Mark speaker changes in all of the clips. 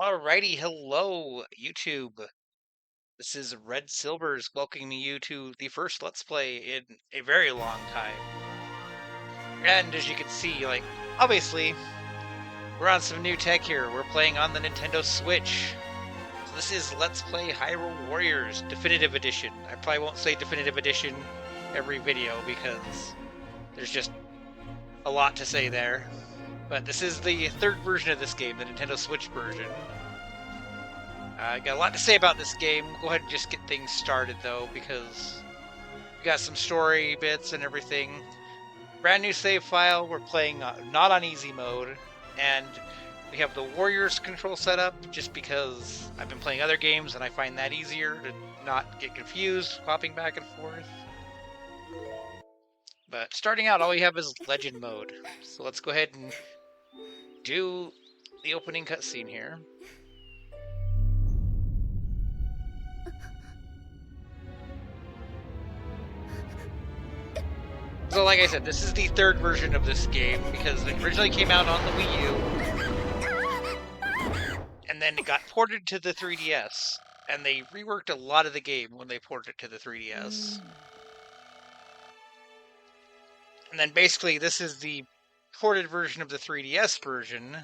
Speaker 1: Alrighty, hello YouTube. This is Red Silvers welcoming you to the first Let's Play in a very long time. And as you can see, obviously, we're on some new tech here. We're playing on the Nintendo Switch. So this is Let's Play Hyrule Warriors Definitive Edition. I probably won't say Definitive Edition every video because there's just a lot to say there. But this is the third version of this game, the Nintendo Switch version. I got a lot to say about this game. Go ahead and just get things started, though, because we got some story bits and everything. Brand new save file. We're playing not on easy mode, and we have the Warriors control set up just because I've been playing other games and I find that easier to not get confused hopping back and forth. But starting out, all we have is Legend mode. So let's go ahead and do the opening cutscene here. So like I said, this is the third version of this game because it originally came out on the Wii U and then it got ported to the 3DS, and they reworked a lot of the game when they ported it to the 3DS. And then basically this is the ported version of the 3DS version,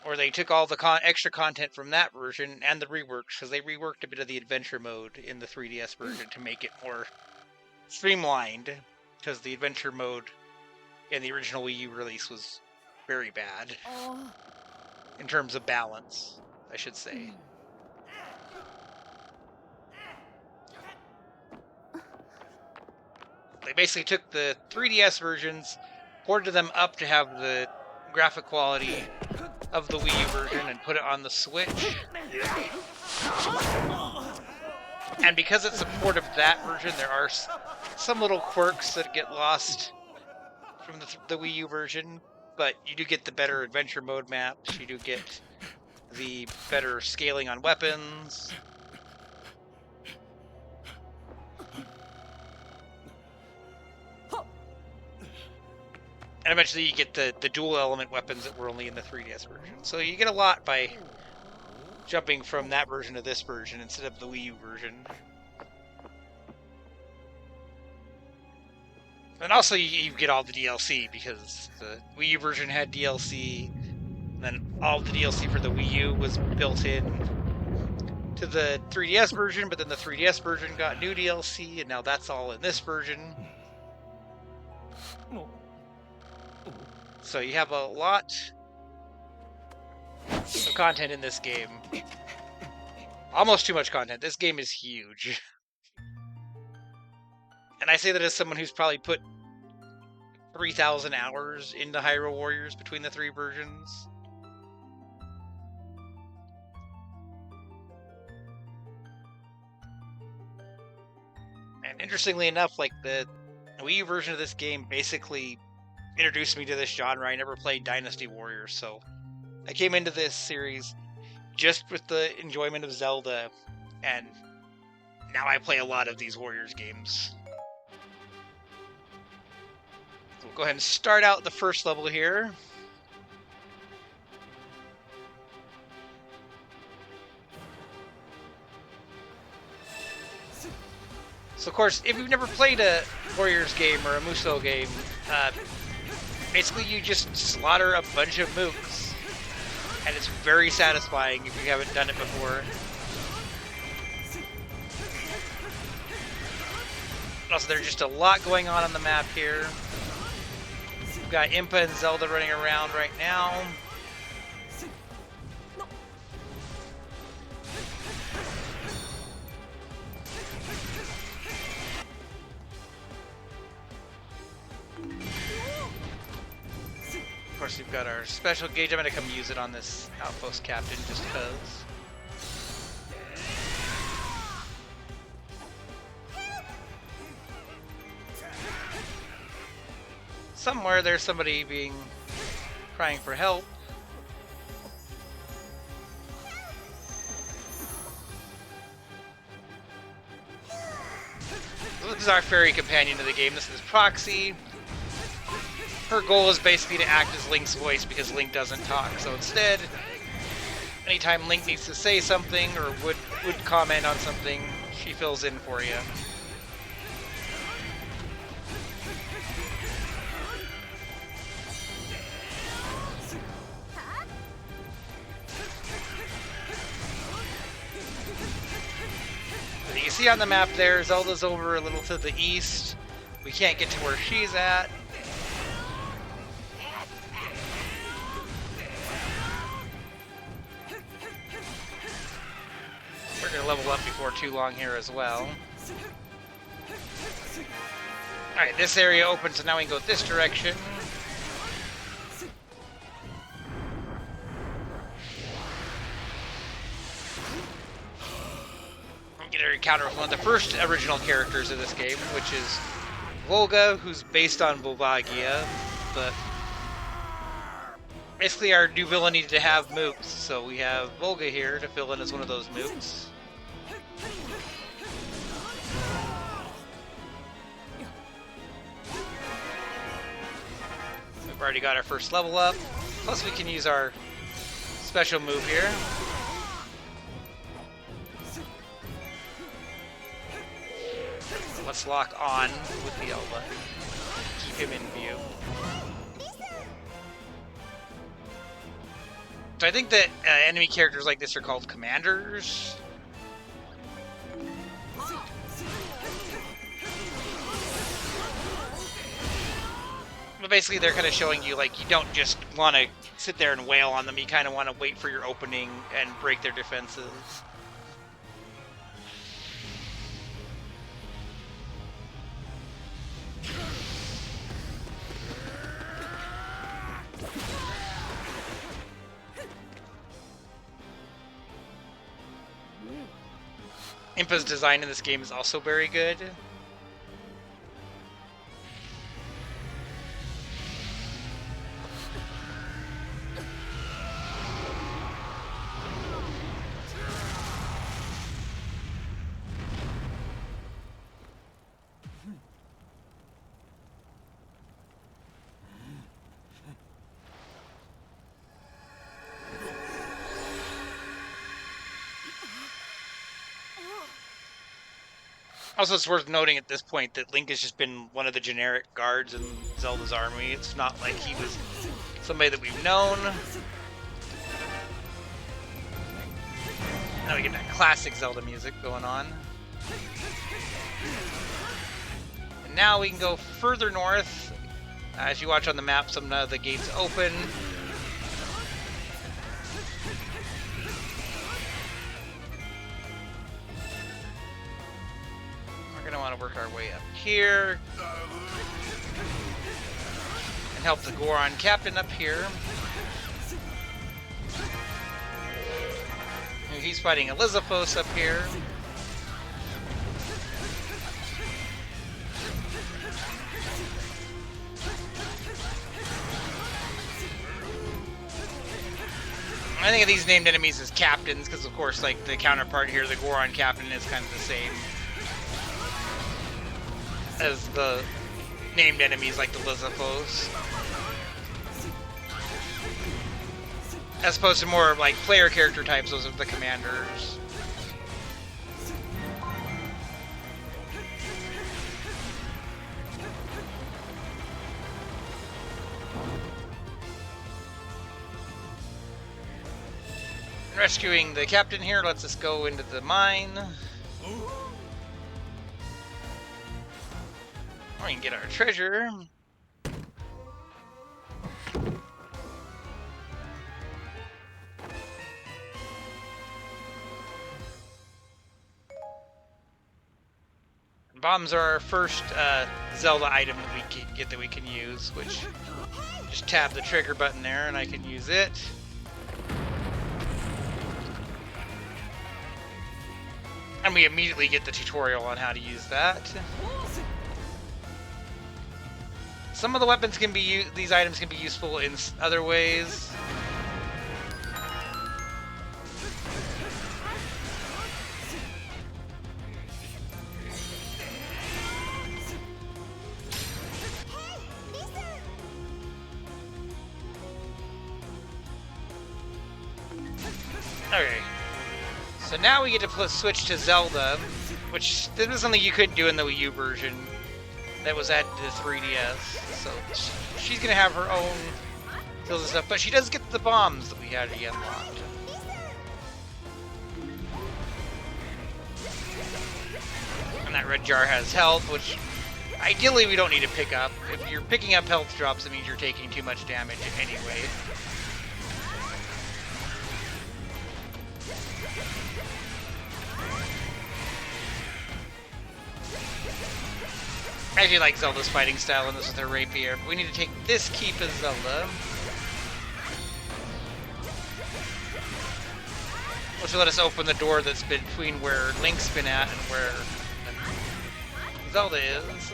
Speaker 1: or they took all the extra content from that version and the reworks, because they reworked a bit of the adventure mode in the 3DS version to make it more streamlined, because the adventure mode in the original Wii U release was very bad in terms of balance, I should say. They basically took the 3DS versions, ported them up to have the graphic quality of the Wii U version and put it on the Switch. And because it's a port of that version, there are some little quirks that get lost from the Wii U version, but you do get the better adventure mode maps, you do get the better scaling on weapons. And eventually you get the dual element weapons that were only in the 3DS version. So you get a lot by jumping from that version to this version instead of the Wii U version. And also you get all the DLC, because the Wii U version had DLC, and then all the DLC for the Wii U was built in to the 3DS version, but then the 3DS version got new DLC, and now that's all in this version. So you have a lot of content in this game. Almost too much content. This game is huge. And I say that as someone who's probably put 3,000 hours into Hyrule Warriors between the three versions. And interestingly enough, the Wii U version of this game basically introduced me to this genre. I never played Dynasty Warriors, so I came into this series just with the enjoyment of Zelda, and now I play a lot of these Warriors games. So we'll go ahead and start out the first level here. So of course, if you've never played a Warriors game or a Musou game, basically you just slaughter a bunch of mooks, and it's very satisfying if you haven't done it before. Also, there's just a lot going on the map here. We've got Impa and Zelda running around right now. Of course, we've got our special gauge. I'm going to come use it on this outpost captain just because. Somewhere there's somebody crying for help. This is our fairy companion of the game. This is Proxy. her goal is basically to act as Link's voice because Link doesn't talk. So instead, anytime Link needs to say something or would comment on something, she fills in for you. You see on the map there, Zelda's over a little to the east. We can't get to where she's at. We're going to level up before too long here as well. Alright, this area opens, so now we can go this direction. Get an encounter with one of the first original characters of this game, which is Volga, who's based on Volvagia, but basically our new villain needed to have mooks, so we have Volga here to fill in as one of those mooks. We've already got our first level up, plus we can use our special move here. Let's lock on with the L button. Keep him in view. So I think that enemy characters like this are called commanders. But basically they're kind of showing you, like, you don't just want to sit there and wail on them, you kind of want to wait for your opening and break their defenses. Impa's design in this game is also very good. Also, it's worth noting at this point that Link has just been one of the generic guards in Zelda's army. It's not like he was somebody that we've known. Now we get that classic Zelda music going on. And now we can go further north. As you watch on the map, some of the gates open. We're going to want to work our way up here and help the Goron captain up here. He's fighting Elizabeth up here. I think of these named enemies as captains because, of course, like the counterpart here, the Goron captain, is kind of the same as the named enemies like the Lizafos. As opposed to more like player character types, those are the commanders. Rescuing the captain here lets us go into the mine. We can get our treasure. Bombs are our first Zelda item that we can get, that we can use, which just tap the trigger button there and I can use it. And we immediately get the tutorial on how to use that. Some of the weapons can be these items can be useful in other ways. Okay. So now we get to switch to Zelda, which this is something you couldn't do in the Wii U version that was added to the 3DS. So she's gonna have her own skills and stuff, but she does get the bombs that we had unlocked. And that red jar has health, which ideally we don't need to pick up. If you're picking up health drops, it means you're taking too much damage anyway. I actually like Zelda's fighting style, and this is their rapier. But we need to take this keep as Zelda, which will let us open the door that's between where Link's been at and where Zelda is.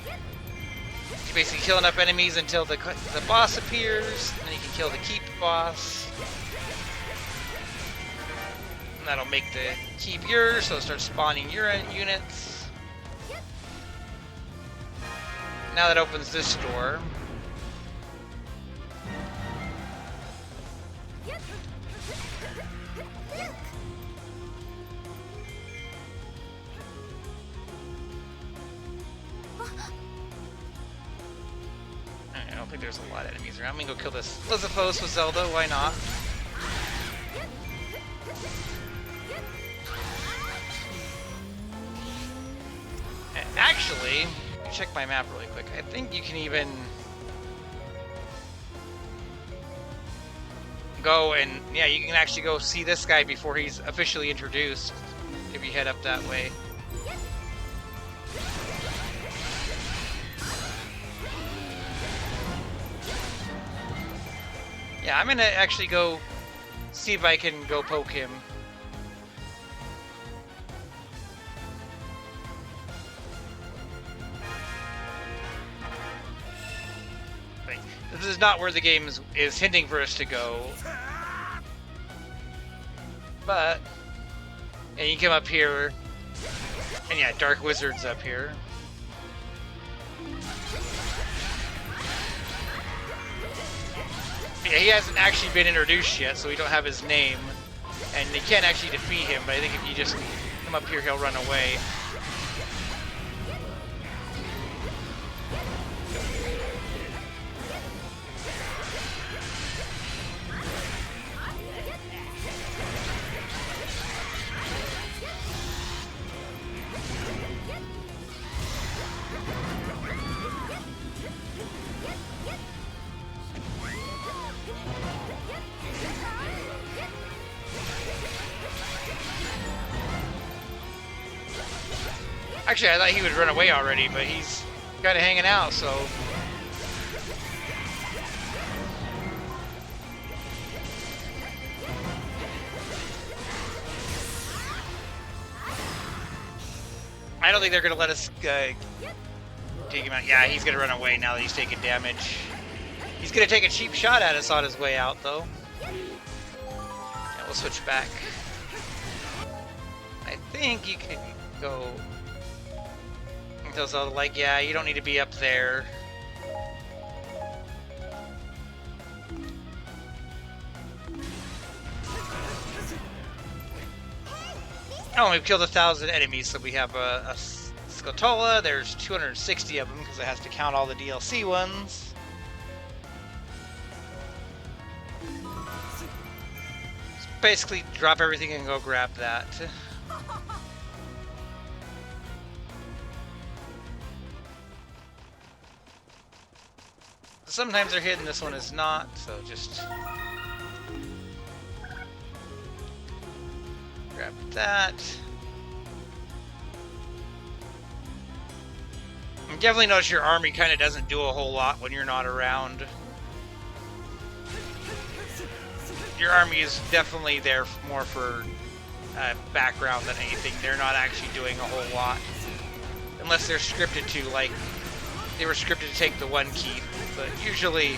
Speaker 1: You're basically killing up enemies until the boss appears, and then you can kill the keep boss. And that'll make the keep yours, so it'll start spawning your units. Now that opens this door. I don't think there's a lot of enemies around. I'm gonna go kill this Lizapos with Zelda, why not? And actually, check my map really quick. I think you can even go and, yeah, you can actually go see this guy before he's officially introduced if you head up that way. Yeah, I'm gonna actually go see if I can go poke him. Wait, this is not where the game is hinting for us to go. But, and you come up here, and yeah, Dark Wizard's up here. Yeah, he hasn't actually been introduced yet, so we don't have his name. And you can't actually defeat him, but I think if you just come up here, he'll run away. Actually, I thought he would run away already, but he's kind of hanging out, so... I don't think they're going to let us take him out. Yeah, he's going to run away now that he's taking damage. He's going to take a cheap shot at us on his way out, though. Yeah, we'll switch back. I think you can go... Those are like, yeah, you don't need to be up there. Oh, we've killed 1,000 enemies, so we have a Scatola. There's 260 of them because it has to count all the DLC ones. Just basically drop everything and go grab that. Sometimes they're hidden, this one is not, so just grab that. You definitely notice your army kind of doesn't do a whole lot when you're not around. Your army is definitely there more for background than anything. They're not actually doing a whole lot. Unless they're scripted to, like, they were scripted to take the one keep. But usually,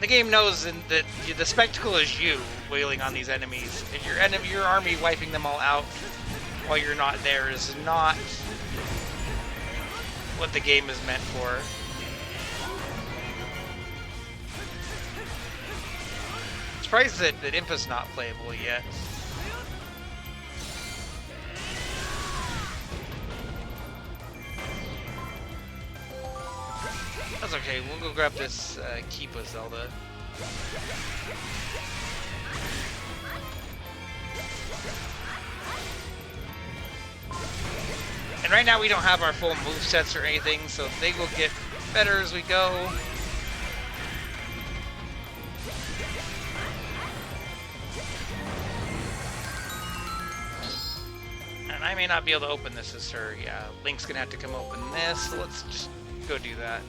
Speaker 1: the game knows that the spectacle is you wailing on these enemies, and your army wiping them all out while you're not there is not what the game is meant for. Surprised that Impa's not playable yet. That's okay, we'll go grab this keep with Zelda. And right now we don't have our full movesets or anything, so they will get better as we go. And I may not be able to open this as her. Yeah, Link's gonna have to come open this, so let's just go do that.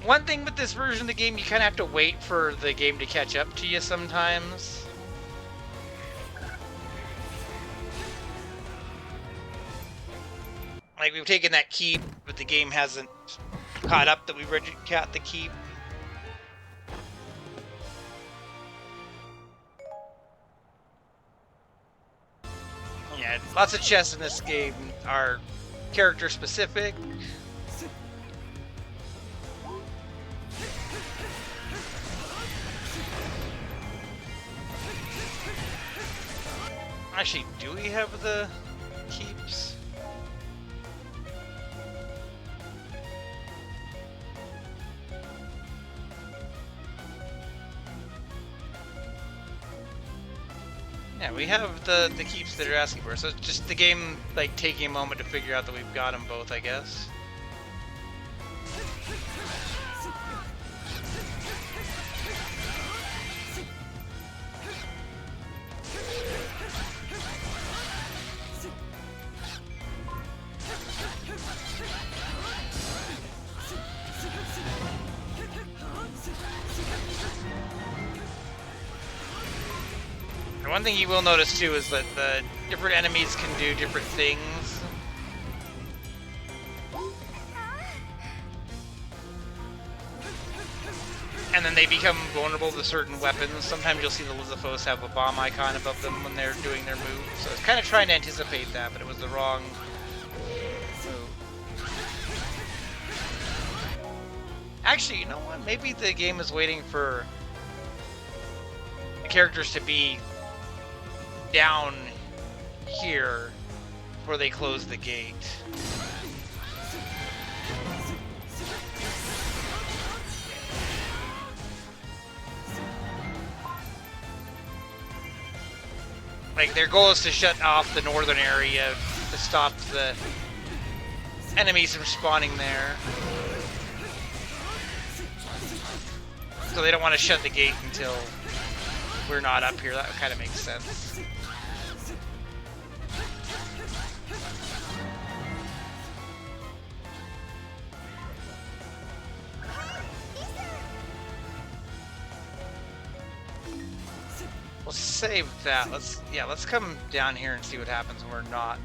Speaker 1: One thing with this version of the game, you kind of have to wait for the game to catch up to you sometimes. Like, we've taken that keep, but the game hasn't caught up that we got the keep. Yeah, lots of chests in this game are character specific. Actually, do we have the keeps? Yeah, we have the keeps that are asking for. So it's just the game, like, taking a moment to figure out that we've got them both, I guess. One thing you will notice too is that the different enemies can do different things. And then they become vulnerable to certain weapons. Sometimes you'll see the Lizafos have a bomb icon above them when they're doing their move. So it's kind of trying to anticipate that, but it was the wrong move. Actually, you know what? Maybe the game is waiting for the characters to be down here before they close the gate. Like, their goal is to shut off the northern area to stop the enemies from spawning there. So they don't want to shut the gate until we're not up here. That kind of makes sense. We'll save that. Let's come down here and see what happens when we're not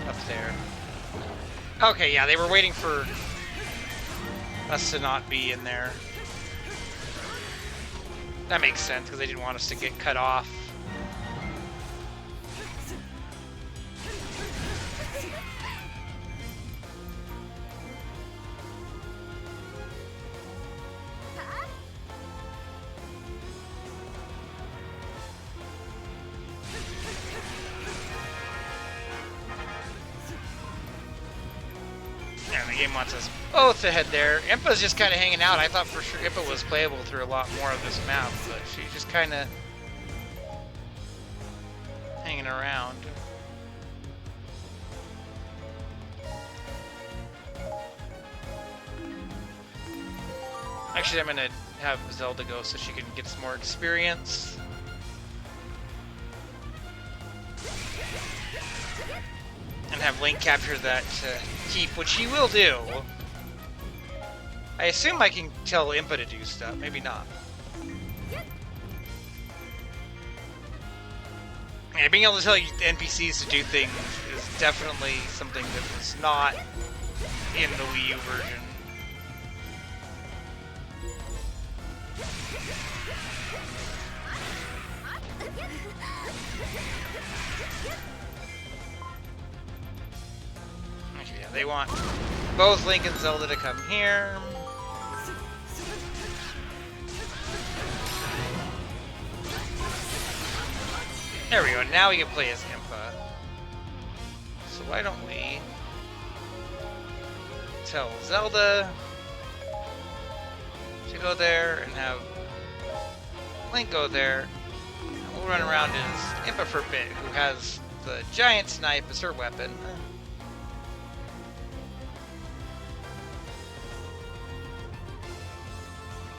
Speaker 1: up there. Okay, yeah, they were waiting for us to not be in there. That makes sense, because they didn't want us to get cut off. Yeah, the game wants us both to head there. Impa's just kind of hanging out. I thought for sure Impa was playable through a lot more of this map, but she's just kind of hanging around. Actually, I'm going to have Zelda go so she can get some more experience. And have Link capture that keep, which he will do. I assume I can tell Impa to do stuff. Maybe not. Yeah, being able to tell NPCs to do things is definitely something that was not in the Wii U version. Okay, yeah, they want both Link and Zelda to come here. There we go, now we can play as Impa. So why don't we tell Zelda to go there and have Link go there. And we'll run around as Impa for a bit, who has the giant snipe as her weapon.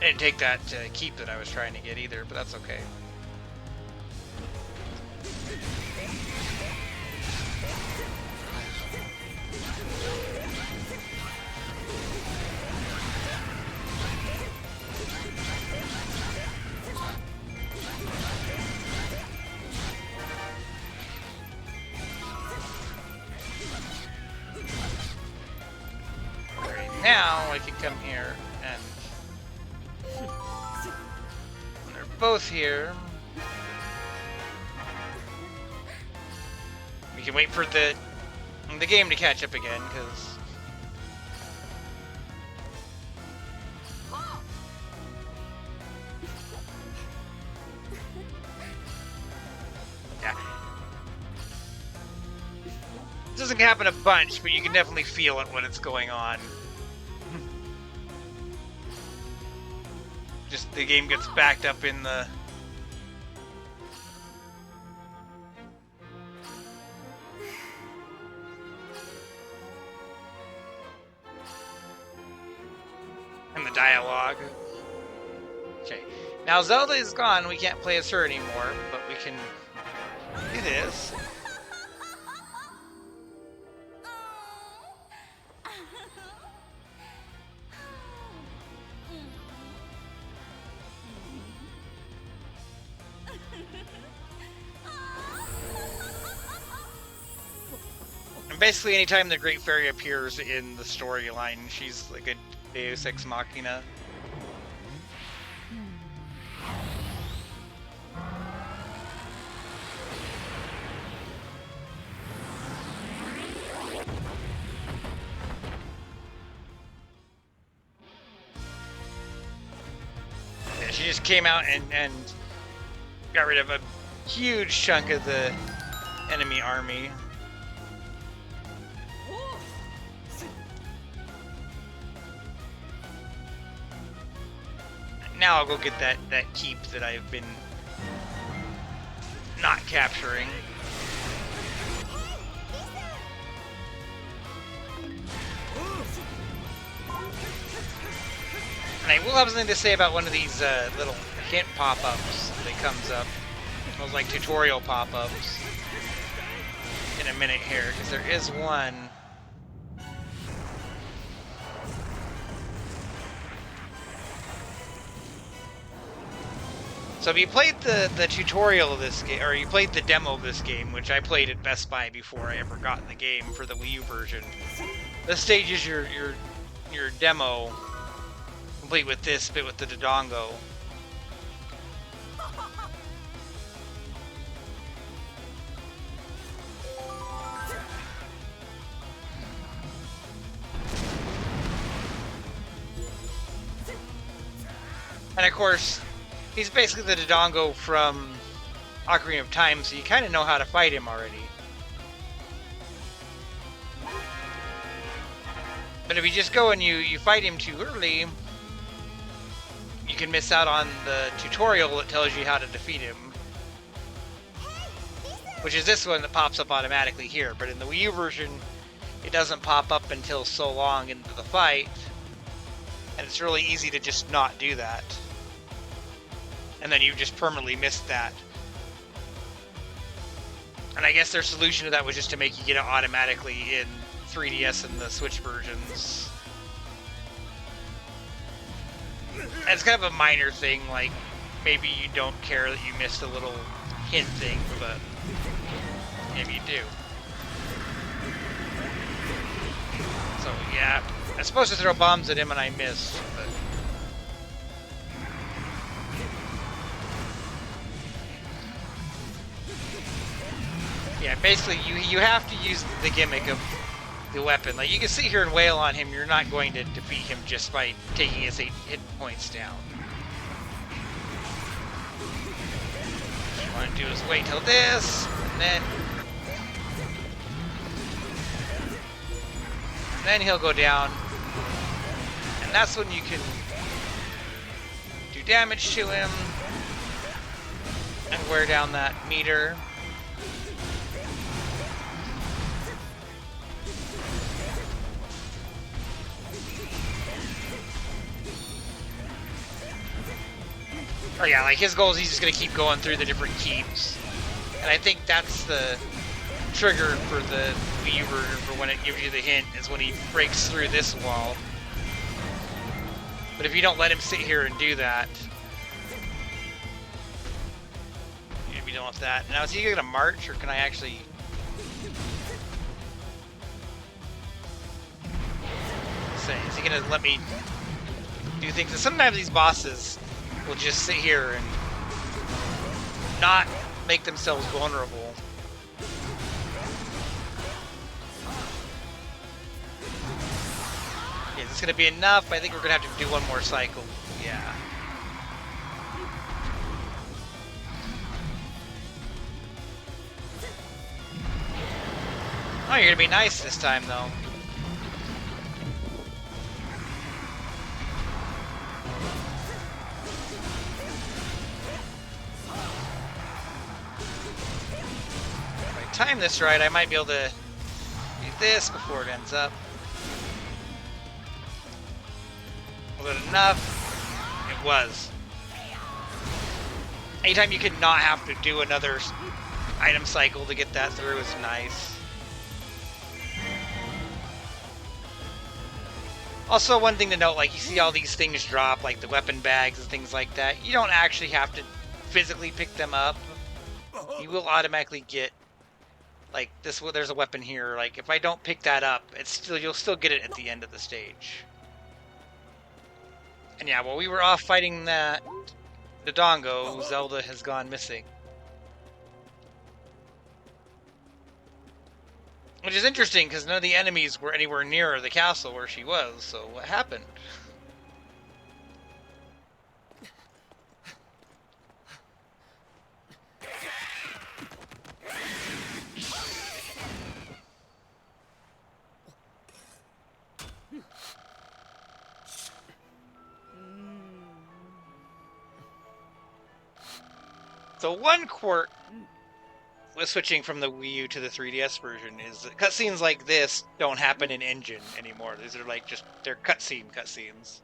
Speaker 1: I didn't take that keep that I was trying to get either, but that's okay. Right now, I can come here and they're both here. We can wait for the game to catch up again, because yeah, it doesn't happen a bunch, but you can definitely feel it when it's going on. Just the game gets backed up in the dialogue. Okay, now Zelda is gone. We can't play as her anymore, but we can do this. And basically, anytime the Great Fairy appears in the storyline, she's like a Deus Ex Machina. Yeah, she just came out and got rid of a huge chunk of the enemy army. Now I'll go get that keep that I've been not capturing. And I will have something to say about one of these little hint pop-ups that comes up. Those like tutorial pop-ups in a minute here, because there is one. So if you played the tutorial of this game, or you played the demo of this game, which I played at Best Buy before I ever got the game for the Wii U version, this stage is your demo, complete with this bit with the Dodongo. And of course, he's basically the Dodongo from Ocarina of Time, so you kind of know how to fight him already. But if you just go and you fight him too early, you can miss out on the tutorial that tells you how to defeat him. Which is this one that pops up automatically here, but in the Wii U version, it doesn't pop up until so long into the fight. And it's really easy to just not do that. And then you just permanently missed that. And I guess their solution to that was just to make you get it automatically in 3DS and the Switch versions. And it's kind of a minor thing, like maybe you don't care that you missed a little hint thing, but maybe you do. So yeah, I was supposed to throw bombs at him and I missed, but Yeah, basically you have to use the gimmick of the weapon. Like, you can sit here and wail on him, you're not going to defeat him just by taking his 8 hit points down. What you want to do is wait till this, and then he'll go down, and that's when you can do damage to him and wear down that meter. Oh yeah, like his goal is he's just gonna keep going through the different keeps, and I think that's the trigger for the Wii U version for when it gives you the hint is when he breaks through this wall. But if you don't let him sit here and do that, you're gonna be done with that. Now, is he gonna march, or can I actually? Say, is he gonna let me do things? And sometimes these bosses will just sit here and not make themselves vulnerable. Okay, is this gonna be enough? I think we're gonna have to do one more cycle. Yeah. Oh, you're gonna be nice this time, though. Time this right, I might be able to do this before it ends up. Was it enough? It was. Anytime you can not have to do another item cycle to get that through is nice. Also, one thing to note, like, you see all these things drop, like the weapon bags and things like that. You don't actually have to physically pick them up. You will automatically get, like, this. There's a weapon here. Like, if I don't pick that up, it's still, you'll still get it at the end of the stage. And yeah, while we were off fighting the Dodongo, Zelda has gone missing. Which is interesting, because none of the enemies were anywhere near the castle where she was, so what happened? So one quirk with switching from the Wii U to the 3DS version is that cutscenes like this don't happen in engine anymore. These are like just, they're cutscenes.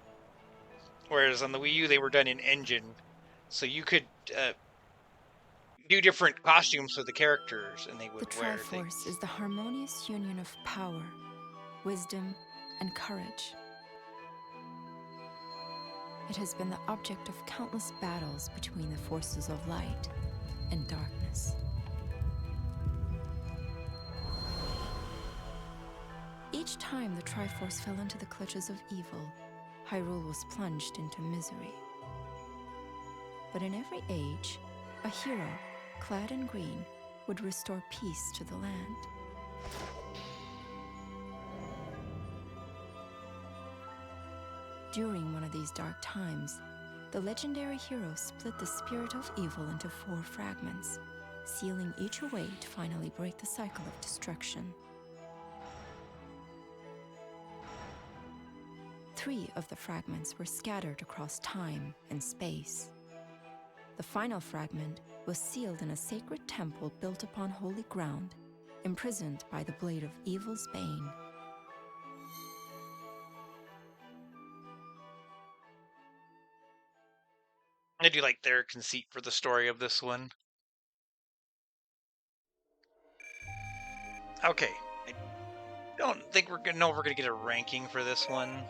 Speaker 1: Whereas on the Wii U they were done in engine, so you could do different costumes for the characters, and they would wear things.
Speaker 2: The Triforce is the harmonious union of power, wisdom, and courage. It has been the object of countless battles between the forces of light and darkness. Each time the Triforce fell into the clutches of evil, Hyrule was plunged into misery. But in every age, a hero, clad in green, would restore peace to the land. During one of these dark times, the legendary hero split the spirit of evil into 4 fragments, sealing each away to finally break the cycle of destruction. 3 of the fragments were scattered across time and space. The final fragment was sealed in a sacred temple built upon holy ground, imprisoned by the blade of evil's bane.
Speaker 1: I do like their conceit for the story of this one. Okay, I don't think we're gonna get a ranking for this one.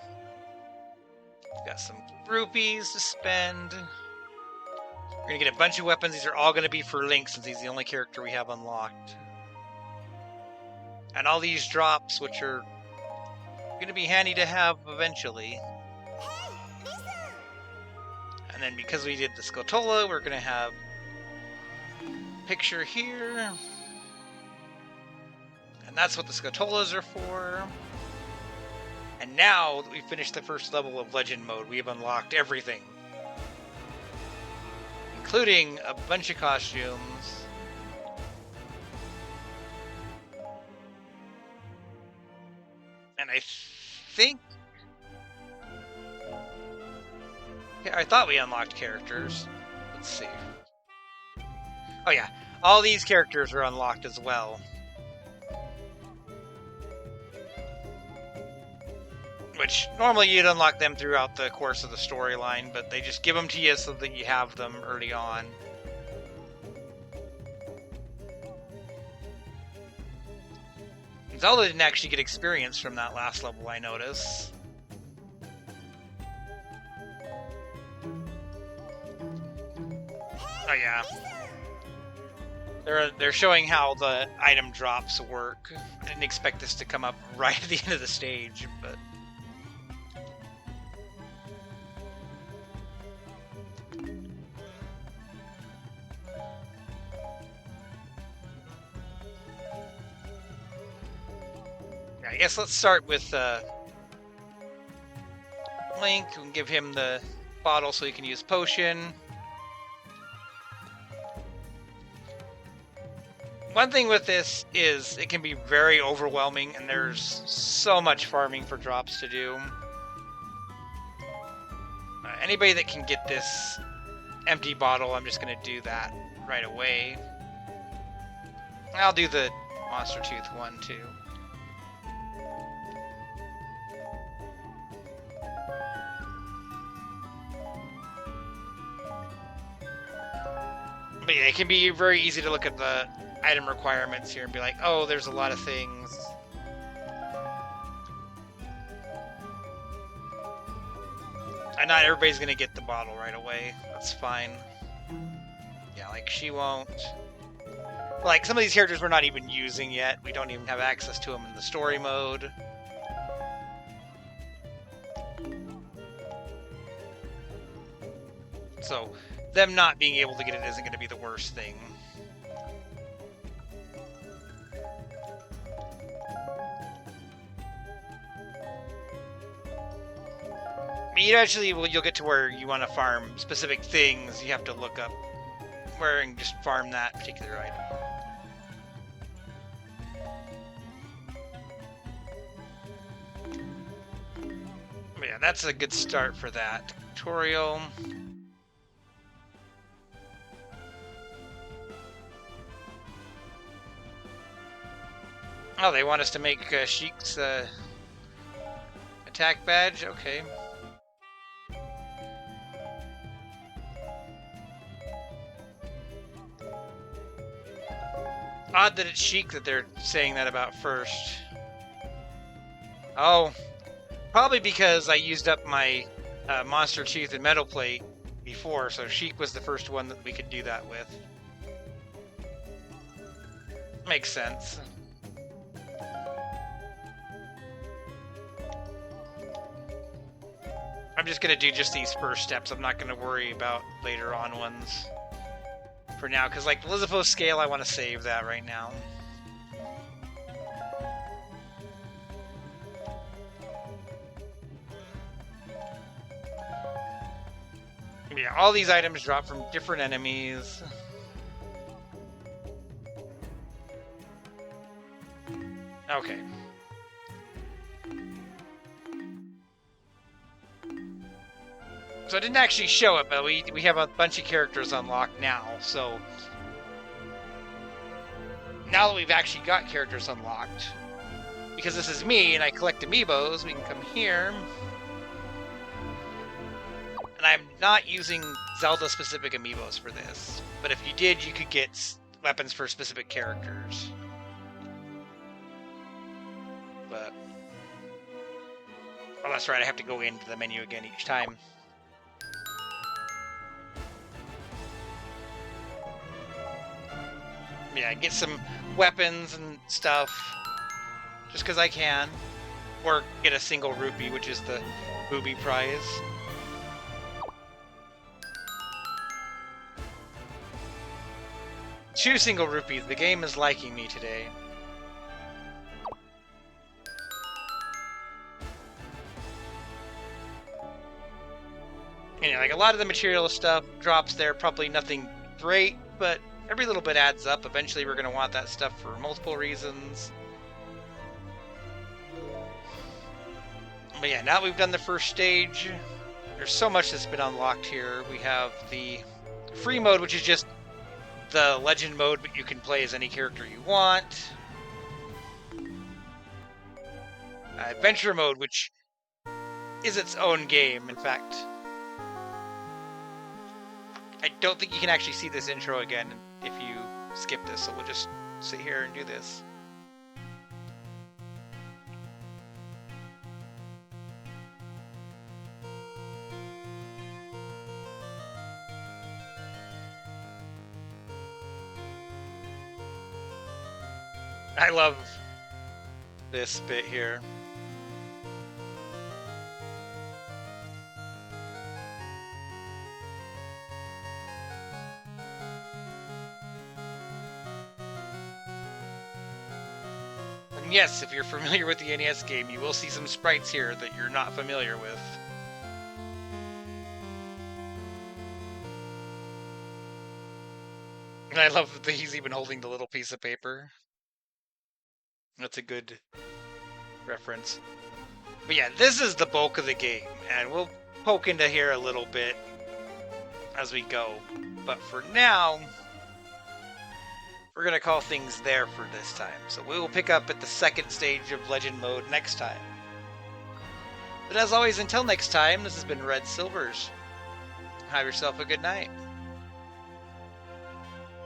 Speaker 1: We've got some rupees to spend. We're gonna get a bunch of weapons. These are all gonna be for Link, since he's the only character we have unlocked. And all these drops, which are gonna be handy to have eventually. And then because we did the Scotola, we're gonna have picture here. And that's what the Scatolas are for. And now that we've finished the first level of Legend Mode, we have unlocked everything. Including a bunch of costumes. And I think... yeah, I thought we unlocked characters. Let's see. Oh yeah, all these characters are unlocked as well. Which, normally you'd unlock them throughout the course of the storyline, but they just give them to you so that you have them early on. Zelda didn't actually get experience from that last level, I notice. Oh yeah. They're showing how the item drops work. I didn't expect this to come up right at the end of the stage, but... I guess let's start with Link. We can give him the bottle so he can use potion. One thing with this is it can be very overwhelming, and there's so much farming for drops to do. Anybody that can get this empty bottle, I'm just going to do that right away. I'll do the Monster Tooth one too. But yeah, it can be very easy to look at the item requirements here and be like, oh, there's a lot of things. And not everybody's gonna get the bottle right away. That's fine. Yeah, like she won't. Like some of these characters we're not even using yet. We don't even have access to them in the story mode. So them not being able to get it isn't going to be the worst thing. Eventually, you'll get to where you want to farm specific things. You have to look up where and just farm that particular item. But yeah, that's a good start for that tutorial. Oh, they want us to make Sheik's attack badge? Okay. Odd that it's Sheik that they're saying that about first. Oh, probably because I used up my Monster Tooth and Metal Plate before, so Sheik was the first one that we could do that with. Makes sense. I'm just going to do just these first steps. I'm not going to worry about later on ones for now, because like the Lizafos scale, I want to save that right now. Yeah, all these items drop from different enemies. Okay. So it didn't actually show it, but we have a bunch of characters unlocked now, so... Now that we've actually got characters unlocked, because this is me and I collect amiibos, we can come here. And I'm not using Zelda-specific amiibos for this, but if you did, you could get weapons for specific characters. But... oh, that's right, I have to go into the menu again each time. Yeah, get some weapons and stuff, just because I can. Or get a single rupee, which is the booby prize. Two single rupees, the game is liking me today. lot of the material stuff drops there, probably nothing great, but every little bit adds up. Eventually we're going to want that stuff for multiple reasons. But yeah, now we've done the first stage. There's so much that's been unlocked here. We have the free mode, which is just the legend mode, but you can play as any character you want. Adventure mode, which is its own game, in fact. I don't think you can actually see this intro again if you skip this, so we'll just sit here and do this. I love this bit here. And yes, if you're familiar with the NES game, you will see some sprites here that you're not familiar with. And I love that he's even holding the little piece of paper. That's a good reference. But yeah, this is the bulk of the game, and we'll poke into here a little bit as we go. But for now, we're going to call things there for this time. So we will pick up at the second stage of Legend Mode next time. But as always, until next time, this has been Red Silvers. Have yourself a good night.